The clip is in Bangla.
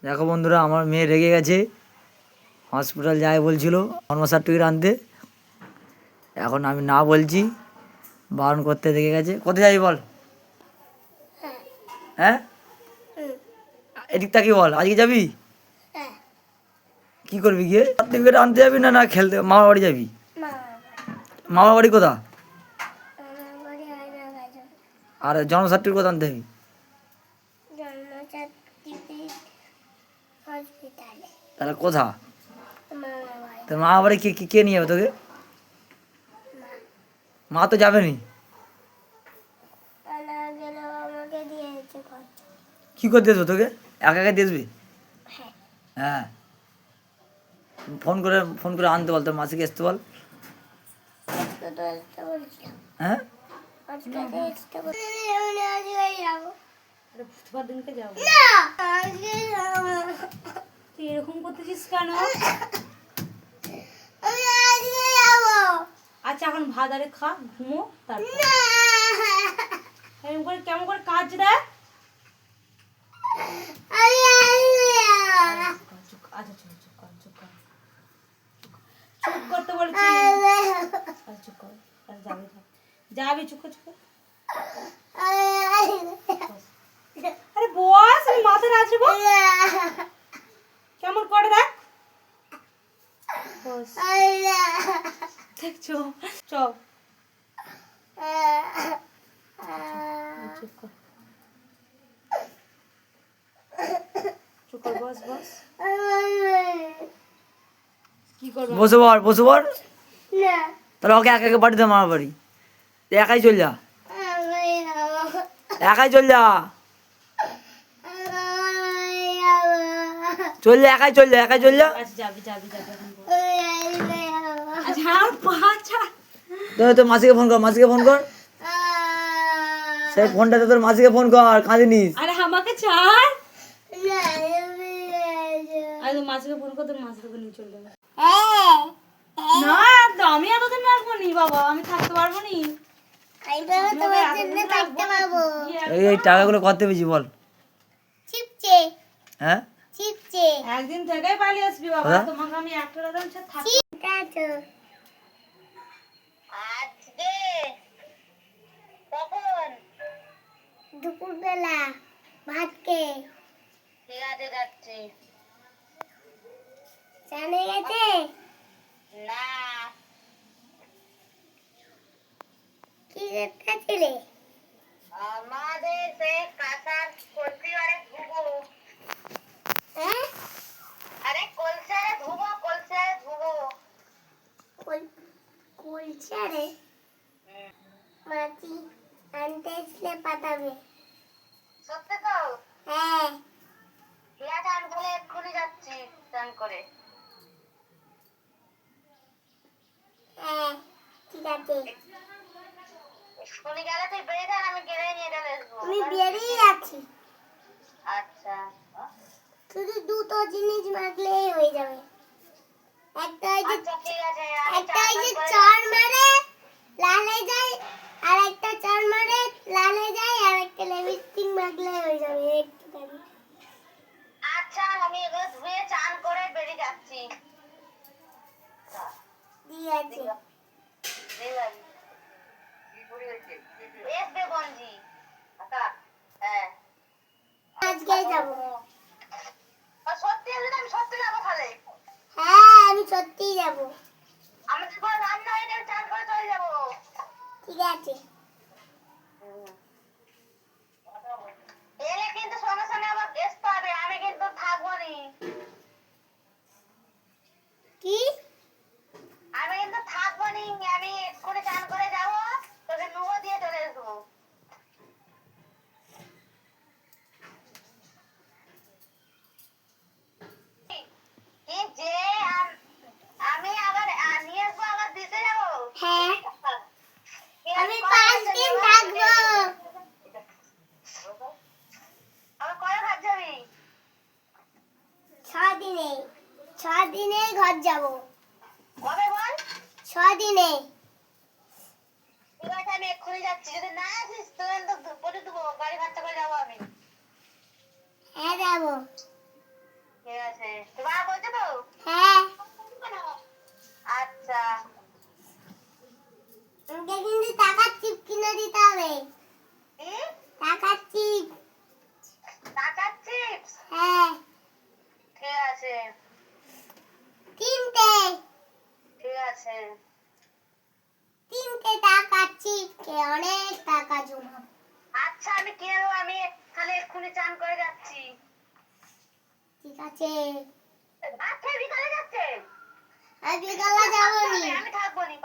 দেখো বন্ধুরা, আমার মেয়ে রেগে গেছে, হসপিটাল যায় বলছিল জন্ম সার্টিফিকেট আনতে। এখন আমি না বলছি, বারণ করতে রেগে গেছে। কোথায় যাবি বল? হ্যাঁ, এদিক তাকি বল, আজকে যাবি? কি করবি গিয়ে? সার্টিফিকেট আনতে যাবি না না খেলতে মামার বাড়ি যাবি? মামার বাড়ি কোথা? আর জন্ম সার্টিফিকেট কোথা আনতে যাবি? তাহলে কোথা? তোর মামার বাড়ি কে কে নিয়ে যাবে তোকে? মা তো যাবে নি। কি করতে আসবো তোকে? একা একা দিয়ে আসবি? হ্যাঁ, ফোন করে আনতে বল, তোর মাসিকে আসতে বল। হ্যাঁ, তুই এরকম করতেছিস কেন? আচ্ছা এখন ভাত আরে খা, ঘুমো, তারপর এরকম করে কেমন করে কাজ দেয়। আচ্ছা চুপ চুপ কর, চুপ কর, চুপ করতে বলছি। চুপ কর, যাবি যাবি, চুপ কর, চুপ কর। আরে বস, আমি মাথা নাচবো কেমন করে দেখ। বস দেখছো, চপ চুপ কর, চুপ কর, বস বস। কি করবো? বসে পড়, বসে পড়। তাহলে ওকে একা একা বাড়িতে মামার বাড়ি একাই চল যা, একাই চল যা, চল যা, একাই চল যা, একাই চল যা। আচ্ছা যাবি যাবি যাবি এখন বস। আচ্ছা আর বাচ্চা তোর মাসিকে ফোন কর, মাসিকে ফোন কর। সেই ফোনটাতে তোর মাসিকে ফোন কর, কাঁদিনিস। আরে আমাকে ছাড়। আরে তোর মাসিকে ফোন কর, তোর মাসি তোকে নিয়ে চলে যাবে। না তো আমি এতদিন রাখবো নি বাবা, আমি থাকতে পারবো নি। এই টাকাগুলো কত পেয়েছি বল? হ্যাঁ, একদিন থেকেই পালিয়ে আসবি বাবা, হ্যাঁ? তোমাকে আমি একটা রাত থাকতে। আজকে কখন? দুপুরবেলা ভাত খেয়ে। ঠিক আছে যাচ্ছি। জানে গেছে না কি ছিলে আমাদের সে কাঁচার কলসি আরে ধুবো। আরে কলসে ধুবো, কলসে ধুবো, কলসে মাটি আনতে এসলে পাঠাবে। সত্যি তো? হ্যাঁ, ঠিক আছে, আমি তাহলে এক্ষুনি যাচ্ছি স্নান করে। হ্যাঁ ঠিক আছে, এক্ষুনি গেলে তুই বেরিয়ে যান, আমি গেলে নিয়ে চলে আসবো। আমি বেরিয়ে যাচ্ছি। আচ্ছা, শুধু দুটো জিনিস মাখলেই হয়ে যাবে। একটা ওই যে একটা ওই যে চড় মারে লাল হয়ে যায়, আর একটা চড় মারে লাল হয়ে যায়, আর একটা লিপস্টিক মাখলে হয়ে যাবে একটুখানি। আচ্ছা আমি এগুলো ধুয়ে চান করে বেরিয়ে যাচ্ছি। ঠিক আছে, এসবে গঞ্জি হ্যাঁ আজকে যাবো। সত্যি আমি সত্যি যাবো তাহলে? হ্যাঁ আমি সত্যিই যাবো। আমাদের কোনো রান্না হয়নি, আমি চান করে চলে যাবো। ঠিক আছে, এলে কিন্তু সঙ্গে সঙ্গে আবার আসতে হবে, আমি কিন্তু থাকবো নি। কি? আমি কিন্তু থাকবো নি, আমি এক্ষুনি চান করে যাবো, তোকে নুবো দিয়ে চলে আসবো। কি যে আমি আবার নিয়ে আসবো, আবার দিতে যাবো? হ্যাঁ আমি 5 দিন থাকবো। আবার কবে ঘর যাবি? 6 দিনে, 6 দিনে ঘর যাবো। কবে বল? 6 দিনে। ঠিক আছে আমি এক্ষুনি যাচ্ছি, যদি না আসিস তুই তো বলে দেবো, গাড়ি ভাড়া করে যাবো আমি। হ্যাঁ যাবো। আছে, তোমার বলছো তো? হ্যাঁ। আচ্ছা, আমাকে কিন্তু টাকার চিপ কিনে দিতে হবে। কি? টাকার চিপ। টাকার চিপস? হ্যাঁ। ঠিক আছে। তিনটে। ঠিক আছে। তিনটে টাকার চিপ কে অনেক টাকা জমা। আচ্ছা আমি কিনে দেবো, আমি তাহলে এক্ষুনি চান করে যাচ্ছি। ঠিক আছে। আচ্ছা বিকালে যাচ্ছে? আমি বিকালে যাবো নি। আমি থাকবো নি।